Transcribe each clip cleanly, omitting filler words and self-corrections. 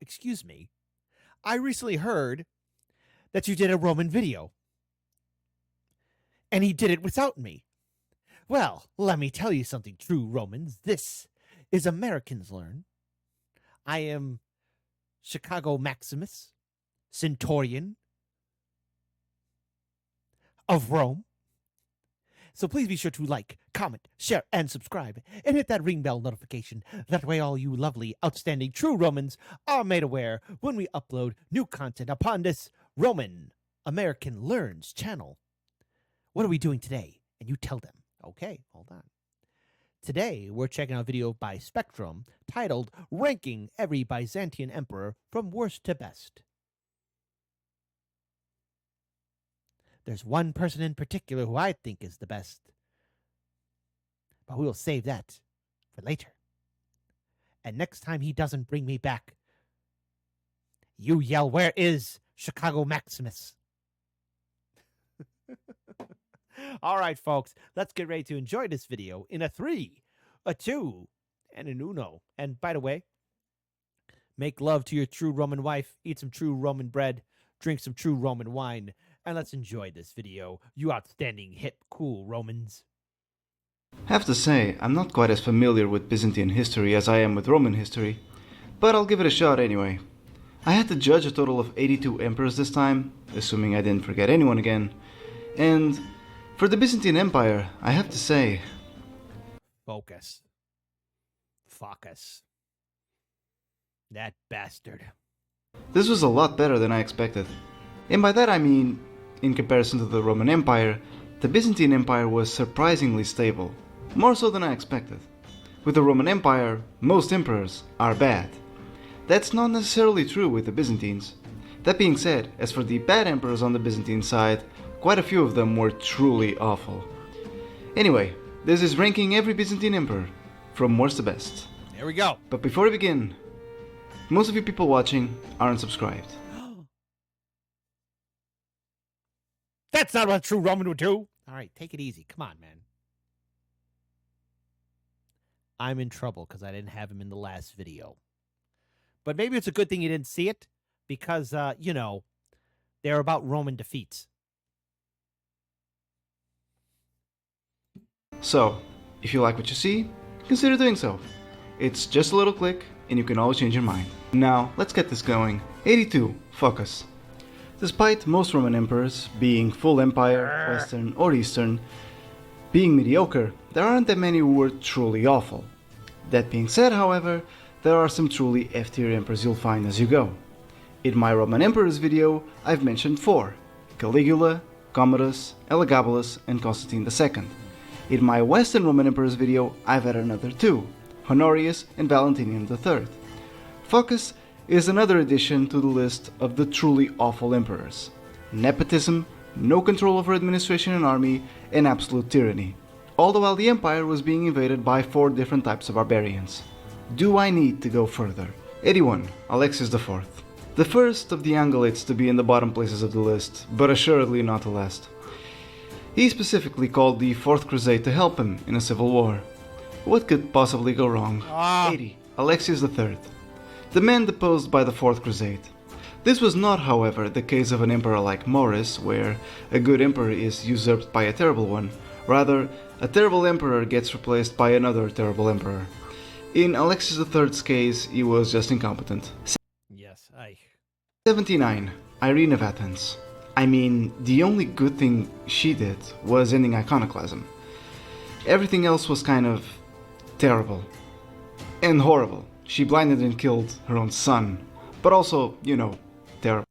Excuse me. I recently heard that you did a Roman video. And he did it without me. Well, let me tell you something, true Romans. This is Americans Learn. I am Chicago Maximus, Centurion of Rome. So please be sure to like, comment, share, and subscribe, and hit that ring bell notification. That way all you lovely, outstanding true Romans are made aware when we upload new content upon this Roman American Learns channel. What are we doing today? And you tell them. Okay, hold on. Today, we're checking out a video by Spectrum titled Ranking Every Byzantine Emperor from Worst to Best. There's one person in particular who I think is the best. But we'll save that for later. And next time he doesn't bring me back, you yell, "Where is Chicago Maximus?" All right, folks, let's get ready to enjoy this video in a 3, a 2, and an uno. And by the way, make love to your true Roman wife, eat some true Roman bread, drink some true Roman wine, and let's enjoy this video, you outstanding, hip, cool Romans. Have to say, I'm not quite as familiar with Byzantine history as I am with Roman history, but I'll give it a shot anyway. I had to judge a total of 82 emperors this time, assuming I didn't forget anyone again, and for the Byzantine Empire, I have to say... Focus. That bastard. This was a lot better than I expected. And by that I mean, in comparison to the Roman Empire, the Byzantine Empire was surprisingly stable, more so than I expected. With the Roman Empire, most emperors are bad. That's not necessarily true with the Byzantines. That being said, as for the bad emperors on the Byzantine side, quite a few of them were truly awful. Anyway, this is ranking every Byzantine emperor, from worst to best. There we go. But before we begin, most of you people watching aren't subscribed. That's not what a true Roman would do. All right, take it easy. Come on, man. I'm in trouble because I didn't have him in the last video. But maybe it's a good thing you didn't see it because, you know, they're about Roman defeats. So, if you like what you see, consider doing so. It's just a little click, and you can always change your mind. Now, let's get this going. 82. Focus. Despite most Roman emperors being full empire, western or eastern, being mediocre, there aren't that many who were truly awful. That being said, however, there are some truly F-tier emperors you'll find as you go. In my Roman emperors video, I've mentioned 4: Caligula, Commodus, Elagabalus, and Constantine II. In my Western Roman Emperors video, I've added another 2, Honorius and Valentinian III. Focus is another addition to the list of the truly awful emperors. Nepotism, no control over administration and army, and absolute tyranny. All the while the empire was being invaded by 4 different types of barbarians. Do I need to go further? 81. Alexius IV. The first of the Angelites to be in the bottom places of the list, but assuredly not the last. He specifically called the Fourth Crusade to help him in a civil war. What could possibly go wrong? 80. Alexius III. The man deposed by the Fourth Crusade. This was not, however, the case of an emperor like Maurice, where a good emperor is usurped by a terrible one. Rather, a terrible emperor gets replaced by another terrible emperor. In Alexius III's case, he was just incompetent. Yes, 79. Irene of Athens. I mean, the only good thing she did was ending iconoclasm. Everything else was kind of terrible. And horrible. She blinded and killed her own son. But also, you know, terrible.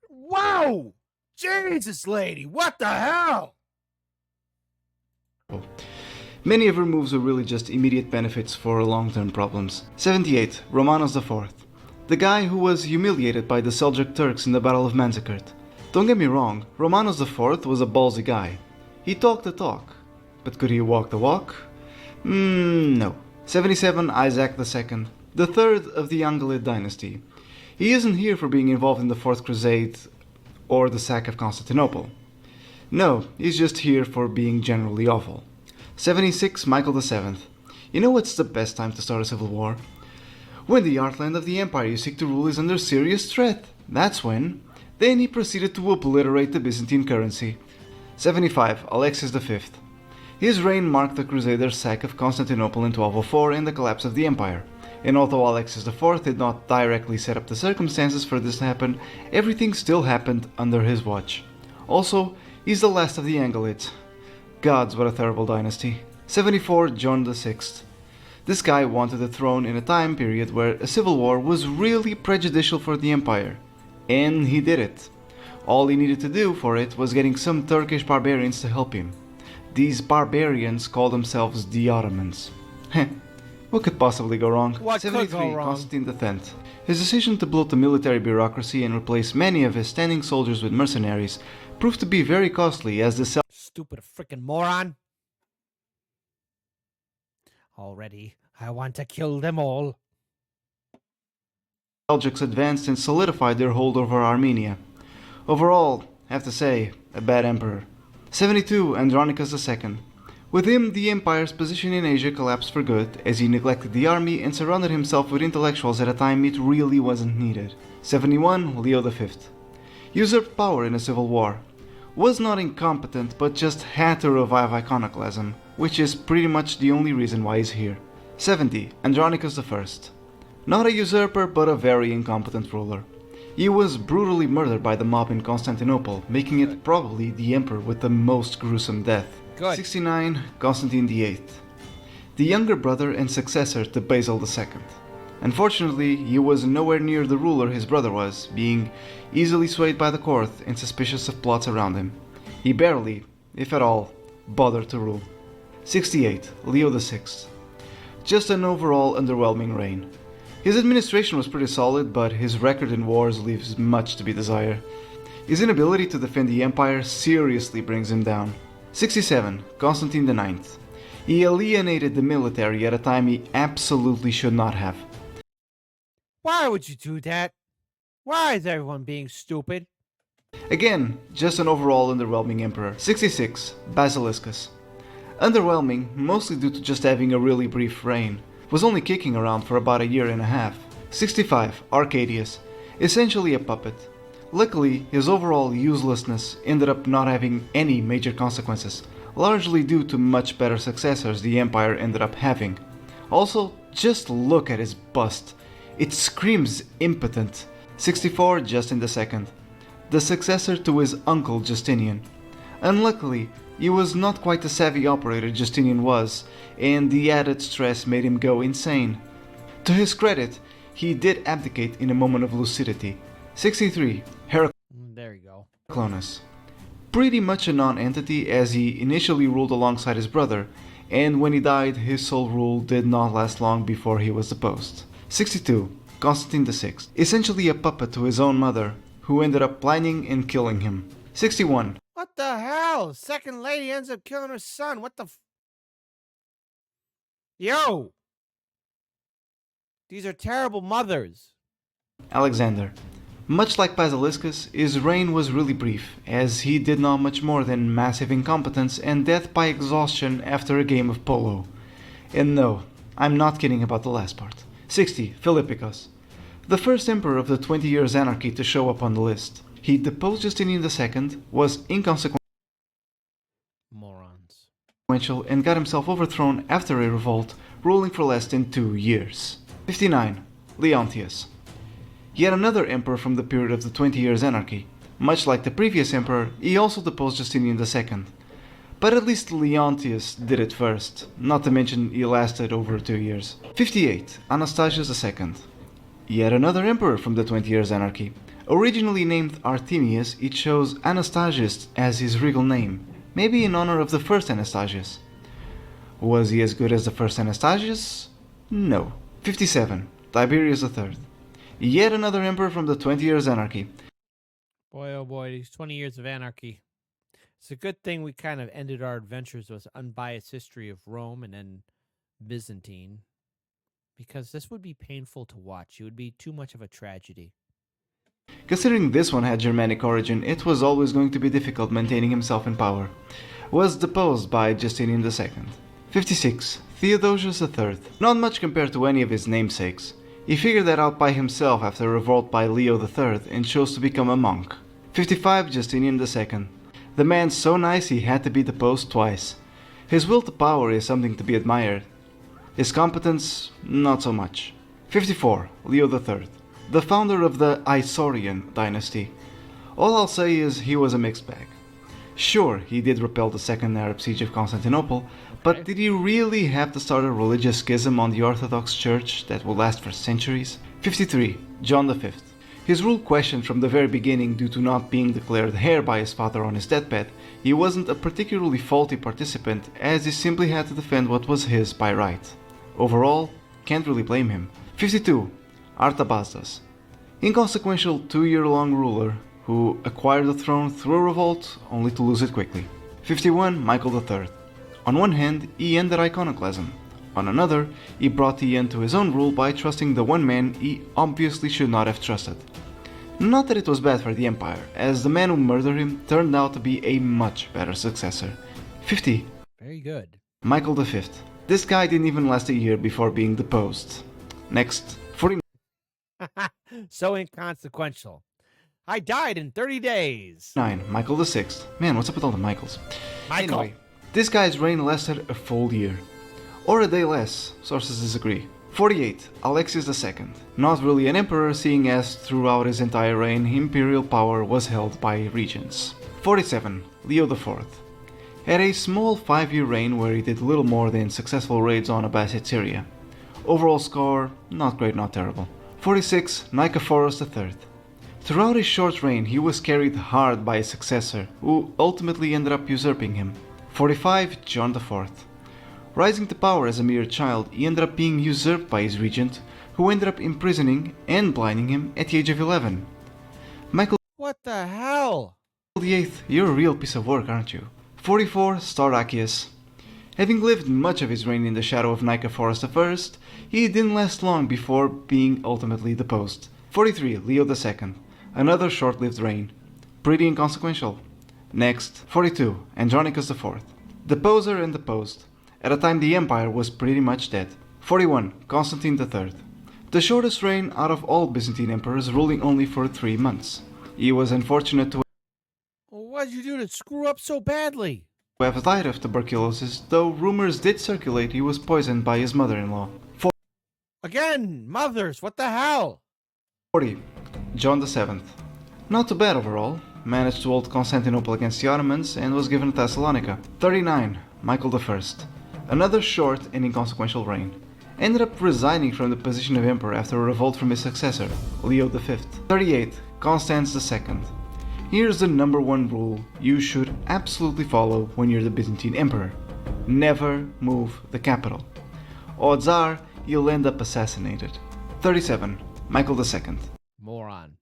Wow! Jesus, lady, what the hell? Many of her moves were really just immediate benefits for long-term problems. 78. Romanos IV. The guy who was humiliated by the Seljuk Turks in the Battle of Manzikert. Don't get me wrong, Romanos IV was a ballsy guy. He talked the talk. But could he walk the walk? No. 77. Isaac II. The third of the Angelid dynasty. He isn't here for being involved in the Fourth Crusade or the sack of Constantinople. No, he's just here for being generally awful. 76. Michael VII. You know what's the best time to start a civil war? When the heartland of the empire you seek to rule is under serious threat, that's when. Then he proceeded to obliterate the Byzantine currency. 75. Alexius V. His reign marked the Crusaders' sack of Constantinople in 1204 and the collapse of the empire. And although Alexius IV did not directly set up the circumstances for this to happen, everything still happened under his watch. Also, he's the last of the Angelids. Gods, what a terrible dynasty. 74. John VI. This guy wanted the throne in a time period where a civil war was really prejudicial for the empire. And he did it. All he needed to do for it was getting some Turkish barbarians to help him. These barbarians called themselves the Ottomans. Heh, what could possibly go wrong? What could 73. go wrong? Constantine X. His decision to bloat the military bureaucracy and replace many of his standing soldiers with mercenaries proved to be very costly, as the Stupid frickin' moron. Already, I want to kill them all. Seljuks advanced and solidified their hold over Armenia. Overall, I have to say, a bad emperor. 72. Andronicus II. With him, the empire's position in Asia collapsed for good, as he neglected the army and surrounded himself with intellectuals at a time it really wasn't needed. 71. Leo V. Usurped power in a civil war. Was not incompetent, but just had to revive iconoclasm, which is pretty much the only reason why he's here. 70. Andronicus I. Not a usurper, but a very incompetent ruler. He was brutally murdered by the mob in Constantinople, making it probably the emperor with the most gruesome death. Good. 69. Constantine VIII. The younger brother and successor to Basil II. Unfortunately, he was nowhere near the ruler his brother was, being easily swayed by the court and suspicious of plots around him. He barely, if at all, bothered to rule. 68. Leo VI. Just an overall underwhelming reign. His administration was pretty solid, but his record in wars leaves much to be desired. His inability to defend the empire seriously brings him down. 67. Constantine IX. He alienated the military at a time he absolutely should not have. Why would you do that? Why is everyone being stupid? Again, just an overall underwhelming emperor. 66. Basiliscus. Underwhelming, mostly due to just having a really brief reign. Was only kicking around for about a year and a half. 65. Arcadius. Essentially a puppet. Luckily, his overall uselessness ended up not having any major consequences, largely due to much better successors the empire ended up having. Also, just look at his bust. It screams impotent. 64. Justin II. The successor to his uncle Justinian. Unluckily, he was not quite the savvy operator Justinian was, and the added stress made him go insane. To his credit, he did abdicate in a moment of lucidity. 63. There you go. Heraclius. Pretty much a non-entity, as he initially ruled alongside his brother, and when he died, his sole rule did not last long before he was deposed. 62. Constantine VI. Essentially a puppet to his own mother, who ended up planning and killing him. 61. What the hell? Second lady ends up killing her son. What the Yo! These are terrible mothers. Alexander. Much like Basiliscus, his reign was really brief, as he did not much more than massive incompetence and death by exhaustion after a game of polo. And no, I'm not kidding about the last part. 60. Philippicus. The first emperor of the 20 Years' Anarchy to show up on the list. He deposed Justinian II, was inconsequential Morons. and got himself overthrown after a revolt, ruling for less than 2 years. 59. Leontius. Yet another emperor from the period of the 20 Years' Anarchy. Much like the previous emperor, he also deposed Justinian II. But at least Leontius did it first, not to mention he lasted over 2 years. 58. Anastasius II. Yet another emperor from the 20 Years' Anarchy. Originally named Artemius, it chose Anastasius as his regal name, maybe in honor of the first Anastasius. Was he as good as the first Anastasius? No. 57. Tiberius III. Yet another emperor from the 20 Years' Anarchy. Boy, oh boy, these 20 years of anarchy. It's a good thing we kind of ended our adventures with unbiased history of Rome and then Byzantine. Because this would be painful to watch. It would be too much of a tragedy. Considering this one had Germanic origin, it was always going to be difficult maintaining himself in power. Was deposed by Justinian II. 56. Theodosius III. Not much compared to any of his namesakes. He figured that out by himself after a revolt by Leo III and chose to become a monk. 55 Justinian II. The man's so nice he had to be deposed twice. His will to power is something to be admired. His competence, not so much. 54 Leo III. The founder of the Isaurian dynasty. All I'll say is he was a mixed bag. Sure, he did repel the Second Arab Siege of Constantinople, but did he really have to start a religious schism on the Orthodox Church that will last for centuries? 53 John V. His rule questioned from the very beginning due to not being declared heir by his father on his deathbed. He wasn't a particularly faulty participant, as he simply had to defend what was his by right. Overall, can't really blame him. 52 Artabazdas. Inconsequential 2-year-long ruler who acquired the throne through a revolt only to lose it quickly. 51 Michael III. On one hand, he ended iconoclasm. On another, he brought the end to his own rule by trusting the one man he obviously should not have trusted. Not that it was bad for the empire, as the man who murdered him turned out to be a much better successor. 50 Very good. Michael V. This guy didn't even last a year before being deposed. Next, 49 So inconsequential. I died in 30 days. Michael VI. Man, what's up with all the Michaels? Michael. Anyway, this guy's reign lasted a full year. Or a day less, sources disagree. 48 Alexius II. Not really an emperor, seeing as throughout his entire reign, imperial power was held by regents. 47 Leo IV. Had a small 5-year reign where he did little more than successful raids on Abbasid Syria. Overall score, not great, not terrible. 46 Nicephorus III. Throughout his short reign, he was carried hard by his successor, who ultimately ended up usurping him. 45 John IV. Rising to power as a mere child, he ended up being usurped by his regent, who ended up imprisoning and blinding him at the age of 11. Michael What the hell? VIII, you're a real piece of work, aren't you? 44 Stauracius. Having lived much of his reign in the shadow of Nicephorus I, he didn't last long before being ultimately deposed. 43 Leo II. Another short-lived reign. Pretty inconsequential. Next, 42 Andronicus IV. Deposer and deposed. At a time the empire was pretty much dead. 41 Constantine III. The shortest reign out of all Byzantine emperors, ruling only for 3 months. He was unfortunate to What did you do to screw up so badly? have died of tuberculosis, though rumors did circulate he was poisoned by his mother-in-law. Again, mothers, what the hell? 40 John VII. Not too bad overall. Managed to hold Constantinople against the Ottomans and was given Thessalonica. 39 Michael I. Another short and inconsequential reign. Ended up resigning from the position of emperor after a revolt from his successor, Leo V. 38 Constans II. Here's the number one rule you should absolutely follow when you're the Byzantine emperor. Never move the capital. Odds are you'll end up assassinated. 37 Michael II. Moron.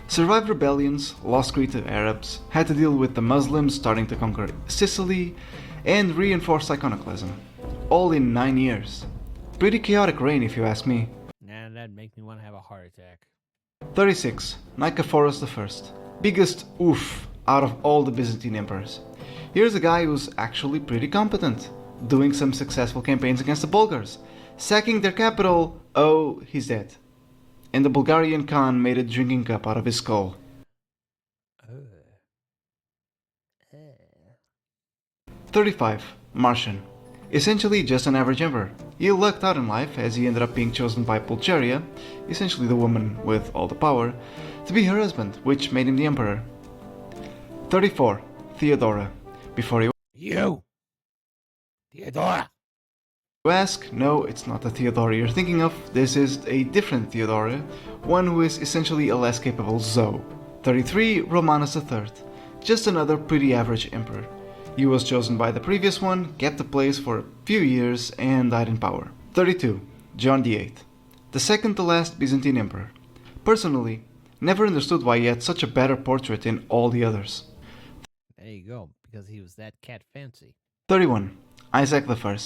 Survived rebellions, lost Crete to Arabs, had to deal with the Muslims starting to conquer Sicily, and reinforced iconoclasm. All in 9 years. Pretty chaotic reign if you ask me. Nah, that'd make me want to have a heart attack. 36 Nicephorus I. Biggest oof out of all the Byzantine emperors. Here's a guy who's actually pretty competent, doing some successful campaigns against the Bulgars, sacking their capital. Oh, he's dead. And the Bulgarian Khan made a drinking cup out of his skull. 35 Marcian. Essentially just an average emperor. He lucked out in life as he ended up being chosen by Pulcheria, essentially the woman with all the power, to be her husband, which made him the emperor. 34 Theodora. Before you Theodora! ask, no, it's not the Theodora you're thinking of. This is a different Theodora, one who is essentially a less capable Zoe. 33 Romanus III. Just another pretty average emperor. He was chosen by the previous one, kept the place for a few years, and died in power. 32 John VIII. The second to last Byzantine emperor. Personally, never understood why he had such a better portrait than all the others. There you go, because he was that cat fancy. 31 Isaac I.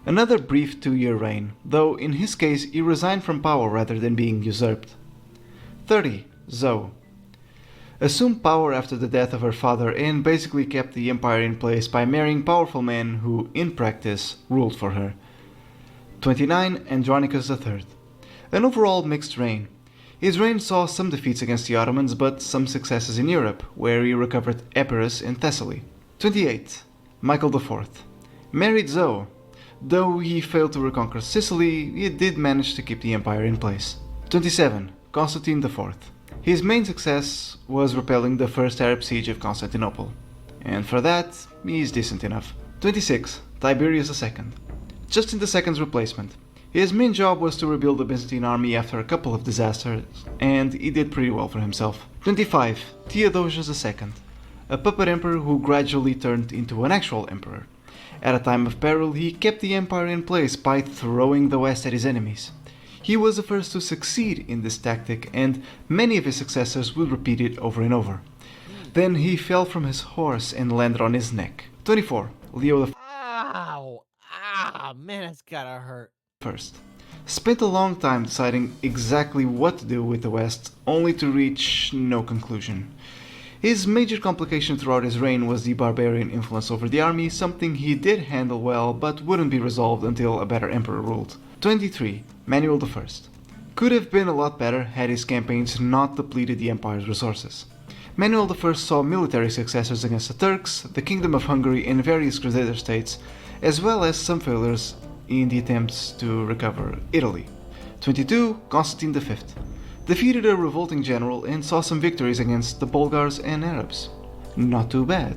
Another brief 2-year reign, though in his case he resigned from power rather than being usurped. 30 Zoe. Assumed power after the death of her father and basically kept the empire in place by marrying powerful men who, in practice, ruled for her. 29 Andronicus III. An overall mixed reign. His reign saw some defeats against the Ottomans, but some successes in Europe, where he recovered Epirus and Thessaly. 28. Michael IV. Married Zoe. Though he failed to reconquer Sicily, he did manage to keep the empire in place. 27. Constantine IV. His main success was repelling the first Arab siege of Constantinople, and for that, he's decent enough. 26. Tiberius II. Justin II's replacement. His main job was to rebuild the Byzantine army after a couple of disasters, and he did pretty well for himself. 25. Theodosius II. A puppet emperor who gradually turned into an actual emperor. At a time of peril, he kept the empire in place by throwing the West at his enemies. He was the first to succeed in this tactic, and many of his successors would repeat it over and over. Then he fell from his horse and landed on his neck. 24. Leo the Ow! Ah, man, that's gotta hurt. First. Spent a long time deciding exactly what to do with the West, only to reach no conclusion. His major complication throughout his reign was the barbarian influence over the army, something he did handle well but wouldn't be resolved until a better emperor ruled. 23. Manuel I. Could have been a lot better had his campaigns not depleted the empire's resources. Manuel I saw military successes against the Turks, the Kingdom of Hungary and various Crusader states, as well as some failures in the attempts to recover Italy. 22. Constantine V. Defeated a revolting general and saw some victories against the Bulgars and Arabs. Not too bad.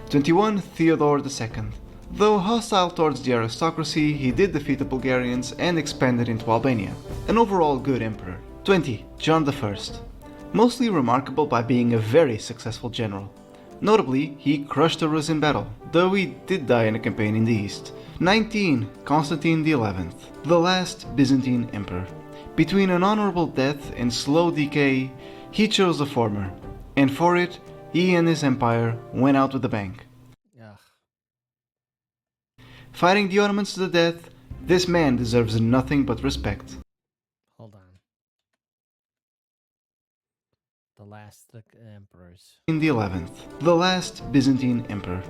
21. Theodore II. Though hostile towards the aristocracy, he did defeat the Bulgarians and expanded into Albania. An overall good emperor. 20. John I. Mostly remarkable by being a very successful general. Notably, he crushed the Rus in battle, though he did die in a campaign in the east. 19. Constantine XI. The last Byzantine emperor. Between an honorable death and slow decay, he chose the former, and for it, he and his empire went out with a bang. Ugh. Fighting the Ottomans to the death, this man deserves nothing but respect. Hold on. The last emperors. In the 11th, the last Byzantine emperor.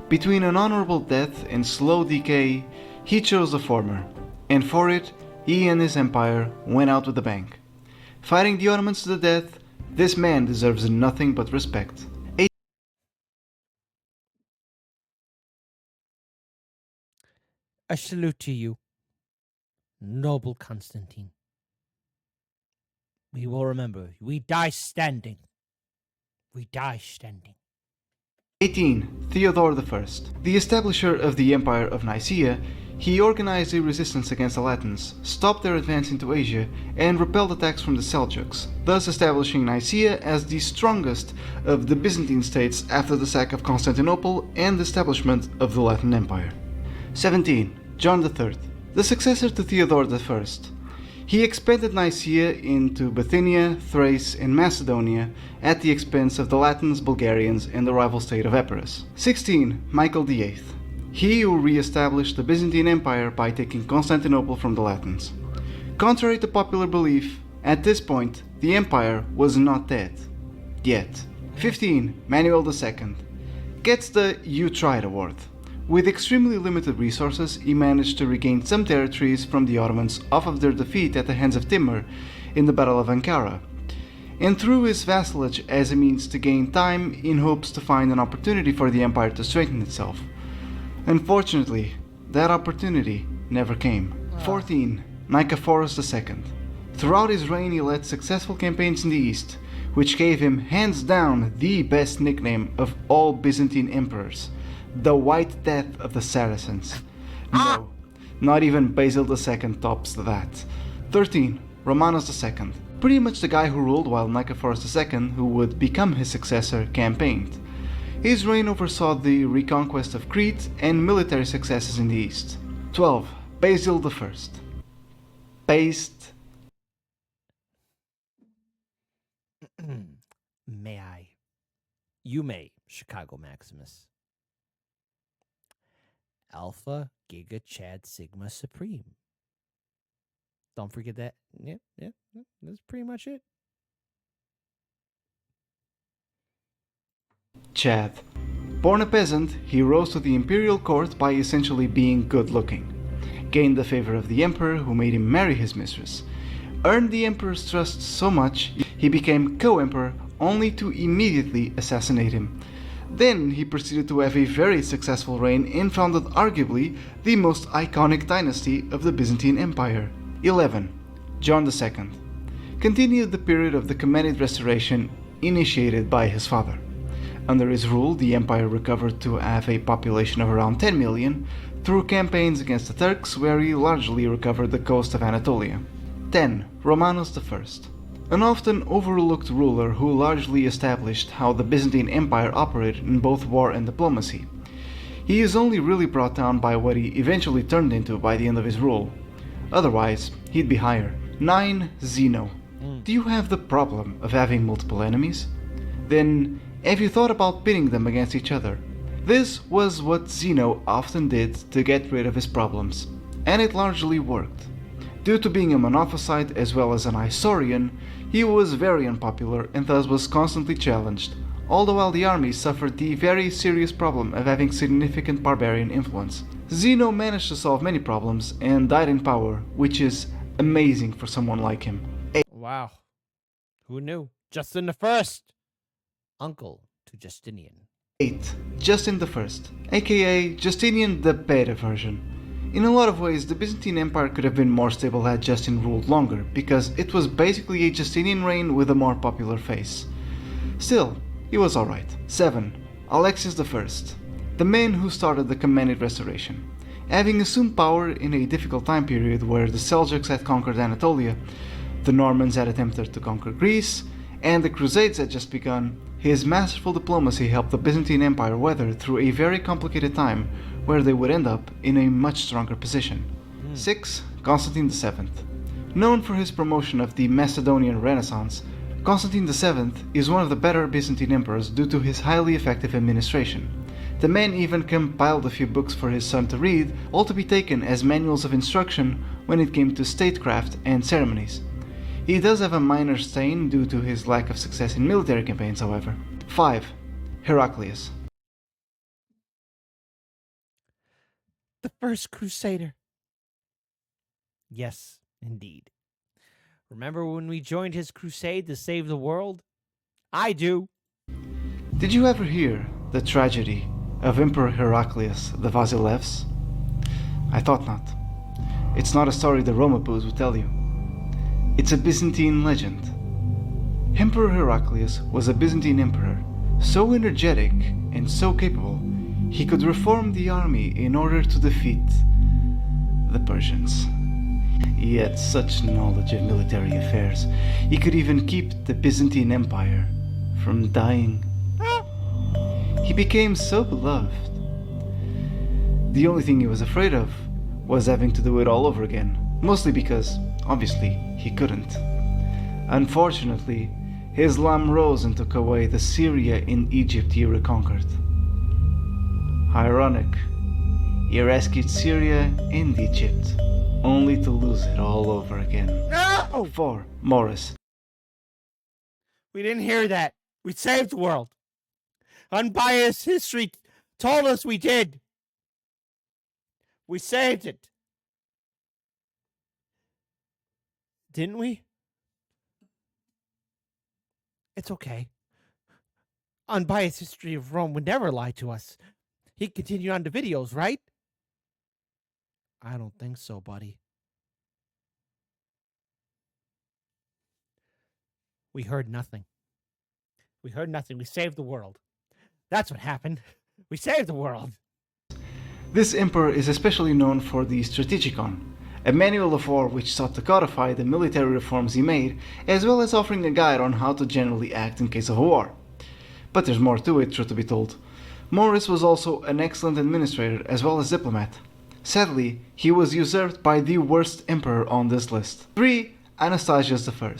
Between an honorable death and slow decay, he chose the former, and for it, he and his empire went out with a bang. Fighting the Ottomans to the death, this man deserves nothing but respect. A salute to you, noble Constantine. We will remember, we die standing. We die standing. 18. Theodore I. The establisher of the Empire of Nicaea, he organized a resistance against the Latins, stopped their advance into Asia, and repelled attacks from the Seljuks, thus establishing Nicaea as the strongest of the Byzantine states after the sack of Constantinople and the establishment of the Latin Empire. 17. John III. The successor to Theodore I. He expanded Nicaea into Bithynia, Thrace, and Macedonia at the expense of the Latins, Bulgarians, and the rival state of Epirus. 16. Michael VIII. He who re-established the Byzantine Empire by taking Constantinople from the Latins. Contrary to popular belief, at this point, the empire was not dead. Yet. 15. Manuel II. Gets the You Tried award. With extremely limited resources, he managed to regain some territories from the Ottomans off of their defeat at the hands of Timur in the Battle of Ankara, and through his vassalage as a means to gain time in hopes to find an opportunity for the empire to strengthen itself. Unfortunately, that opportunity never came. 14. Nicephorus II. Throughout his reign he led successful campaigns in the east, which gave him hands down the best nickname of all Byzantine emperors, the White Death of the Saracens. No, not even Basil II tops that. 13. Romanus II. Pretty much the guy who ruled while Nicephorus II, who would become his successor, campaigned. His reign oversaw the reconquest of Crete and military successes in the east. 12. Basil I. Based. May I? You may, Chicago Maximus. Alpha, Giga, Chad, Sigma, Supreme. Don't forget that. Yeah, that's pretty much it. Chad. Born a peasant, he rose to the imperial court by essentially being good looking. gained the favor of the emperor, who made him marry his mistress, earned the emperor's trust so much he became co-emperor, only to immediately assassinate him. Then he proceeded to have a very successful reign and founded arguably the most iconic dynasty of the Byzantine Empire. 11. John II continued the period of the Achaemenid restoration initiated by his father. Under his rule, the empire recovered to have a population of around 10 million through campaigns against the Turks, where he largely recovered the coast of Anatolia. 10. Romanos I, an often overlooked ruler who largely established how the Byzantine Empire operated in both war and diplomacy. He is only really brought down by what he eventually turned into by the end of his rule. Otherwise, he'd be higher. 9. Zeno. Do you have the problem of having multiple enemies? Then, have you thought about pitting them against each other? This was what Zeno often did to get rid of his problems, and it largely worked. Due to being a Monophysite as well as an Isaurian, he was very unpopular and thus was constantly challenged, all the while the army suffered the very serious problem of having significant barbarian influence. Zeno managed to solve many problems and died in power, which is amazing for someone like him. Wow. Who knew? Justin the First, uncle to Justinian. 8. Justin I, aka Justinian the beta version. In a lot of ways, the Byzantine Empire could have been more stable had Justin ruled longer, because it was basically a Justinian reign with a more popular face. Still, he was alright. 7. Alexius I, the man who started the Achaemenid restoration. Having assumed power in a difficult time period where the Seljuks had conquered Anatolia, the Normans had attempted to conquer Greece, and the Crusades had just begun, his masterful diplomacy helped the Byzantine Empire weather through a very complicated time where they would end up in a much stronger position. 6. Constantine VII. Known for his promotion of the Macedonian Renaissance, Constantine VII is one of the better Byzantine emperors due to his highly effective administration. The man even compiled a few books for his son to read, all to be taken as manuals of instruction when it came to statecraft and ceremonies. He does have a minor stain due to his lack of success in military campaigns, however. 5. Heraclius. The first crusader. Yes, indeed. Remember when we joined his crusade to save the world? I do. Did you ever hear the tragedy of Emperor Heraclius the Vasilevs? I thought not. It's not a story the Romapoos would tell you. It's a Byzantine legend. Emperor Heraclius was a Byzantine emperor, so energetic and so capable, he could reform the army in order to defeat the Persians. He had such knowledge of military affairs, he could even keep the Byzantine Empire from dying. He became so beloved. The only thing he was afraid of was having to do it all over again, mostly because, obviously, he couldn't. Unfortunately, Islam rose and took away the Syria in Egypt he reconquered. Ironic, he rescued Syria and Egypt, only to lose it all over again. No! 4. Morris. We didn't hear that. We saved the world. Unbiased history told us we did. We saved it. Didn't we? It's okay. Unbiased history of Rome would never lie to us. He'd continue on to videos, right? I don't think so, buddy. We heard nothing. We heard nothing. We saved the world. That's what happened. We saved the world. This emperor is especially known for the Strategicon, a manual of war which sought to codify the military reforms he made, as well as offering a guide on how to generally act in case of a war. But there's more to it, truth to be told. Morris was also an excellent administrator as well as diplomat. Sadly, he was usurped by the worst emperor on this list. 3. Anastasius I.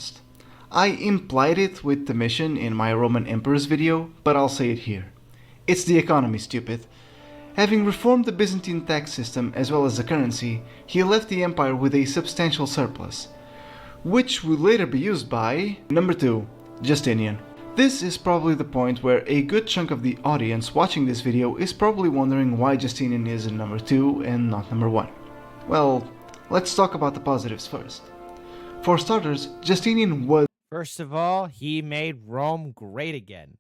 I implied it with the mission in my Roman Emperors video, but I'll say it here. It's the economy, stupid. Having reformed the Byzantine tax system as well as the currency, he left the empire with a substantial surplus, which would later be used by... Number 2. Justinian. This is probably the point where a good chunk of the audience watching this video is probably wondering why Justinian is in number 2 and not number 1. Well, let's talk about the positives first. For starters, Justinian was First of all, he made Rome great again.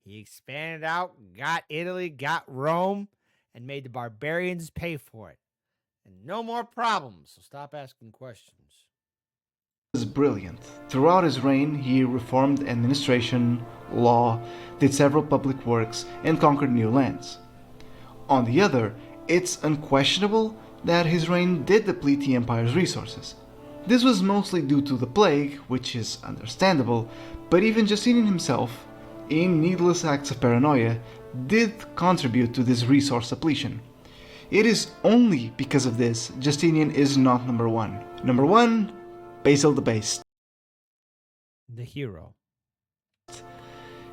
He expanded out, got Italy, got Rome, and made the barbarians pay for it. And no more problems, so stop asking questions. brilliant. Throughout his reign, he reformed administration, law, did several public works, and conquered new lands. On the other, it's unquestionable that his reign did deplete the empire's resources. This was mostly due to the plague, which is understandable, but even Justinian himself, in needless acts of paranoia, did contribute to this resource depletion. It is only because of this Justinian is not number one. Number one, Basil the Base. The hero.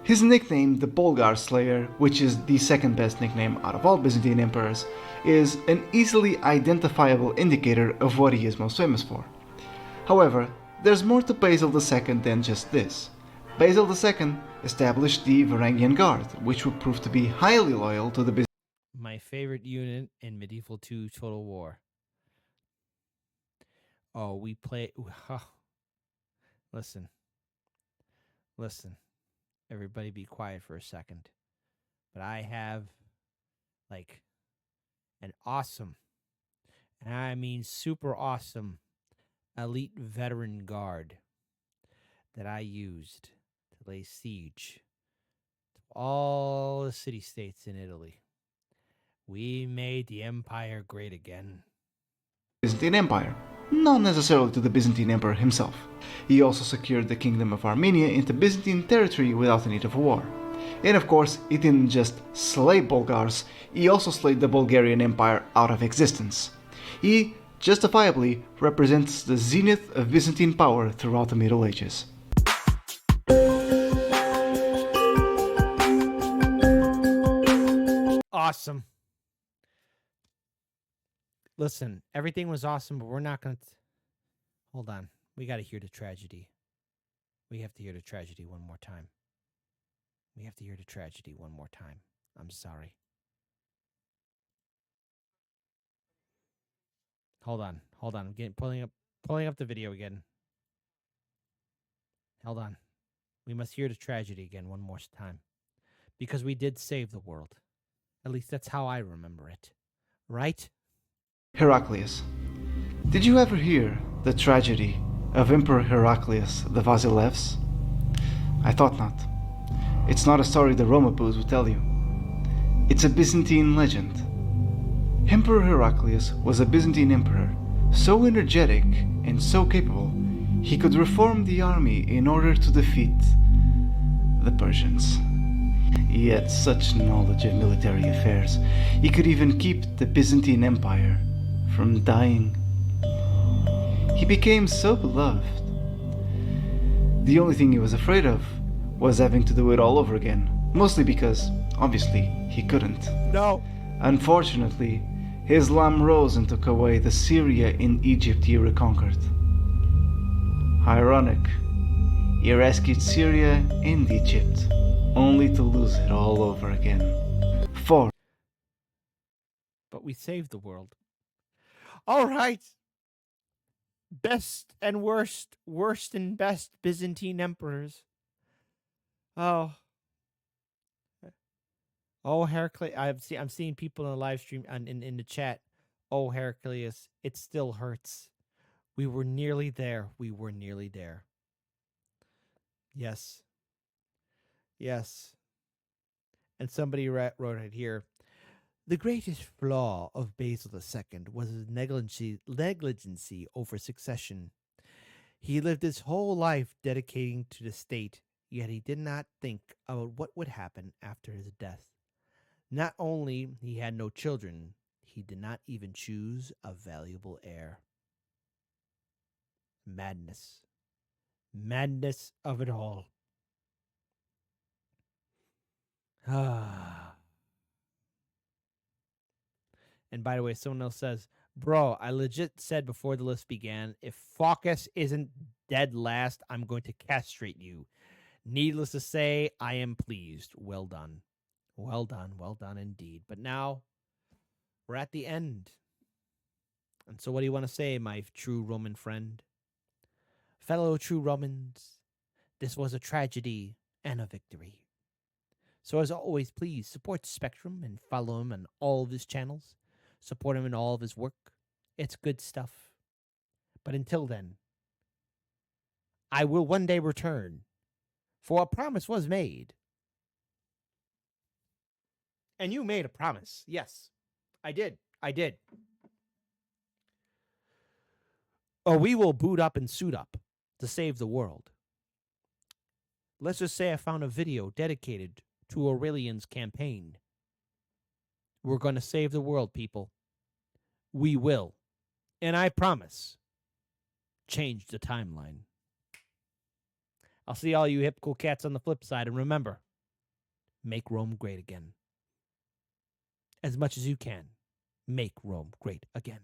His nickname, the Bulgar Slayer, which is the second best nickname out of all Byzantine emperors, is an easily identifiable indicator of what he is most famous for. However, there's more to Basil II than just this. Basil II established the Varangian Guard, which would prove to be highly loyal to the Byzantine. My favorite unit in Medieval 2 Total War. Oh, we play. Listen. Listen. Everybody be quiet for a second. But I have, like, an awesome, and I mean super awesome, elite veteran guard that I used to lay siege to all the city-states in Italy. We made the empire great again. Byzantine Empire, not necessarily to the Byzantine Emperor himself. He also secured the Kingdom of Armenia into Byzantine territory without the need of a war. And of course, he didn't just slay Bulgars, he also slayed the Bulgarian Empire out of existence. He justifiably represents the zenith of Byzantine power throughout the Middle Ages. Awesome. Listen, everything was awesome, but we're not going to... Hold on. We got to hear the tragedy. We have to hear the tragedy one more time. We have to hear the tragedy one more time. I'm sorry. Hold on. I'm getting pulling up the video again. Hold on. We must hear the tragedy again one more time. Because we did save the world. At least that's how I remember it. Right? Heraclius. Did you ever hear the tragedy of Emperor Heraclius the Vasilevs? I thought not. It's not a story the Romapus would tell you. It's a Byzantine legend. Emperor Heraclius was a Byzantine emperor, so energetic and so capable, he could reform the army in order to defeat the Persians. He had such knowledge of military affairs, he could even keep the Byzantine Empire from dying. He became so beloved. The only thing he was afraid of was having to do it all over again, mostly because, obviously, he couldn't. No. Unfortunately, Islam rose and took away the Syria in Egypt he reconquered. Ironic, he rescued Syria and Egypt, only to lose it all over again. 4. But we saved the world. All right. Best and worst, worst and best Byzantine emperors. Oh. Oh, Heraclius. I'm seeing people in the live stream and in the chat. Oh, Heraclius, it still hurts. We were nearly there. We were nearly there. Yes. Yes. And somebody wrote it here. The greatest flaw of Basil II was his negligency over succession. He lived his whole life dedicating to the state, yet he did not think about what would happen after his death. Not only he had no children, he did not even choose a valuable heir. Madness. Madness of it all. Ah. And by the way, someone else says, bro, I legit said before the list began, if Focus isn't dead last, I'm going to castrate you. Needless to say, I am pleased. Well done. Well done indeed. But now, we're at the end. And so what do you want to say, my true Roman friend? Fellow true Romans, this was a tragedy and a victory. So as always, please support Spectrum and follow him on all of his channels. Support him in all of his work. It's good stuff. But until then, I will one day return, for a promise was made. And you made a promise. Yes, I did. I did. Or we will boot up and suit up to save the world. Let's just say I found a video dedicated to Aurelian's campaign. We're going to save the world, people. We will. And I promise, change the timeline. I'll see all you hip cool cats on the flip side. And remember, make Rome great again. As much as you can, make Rome great again.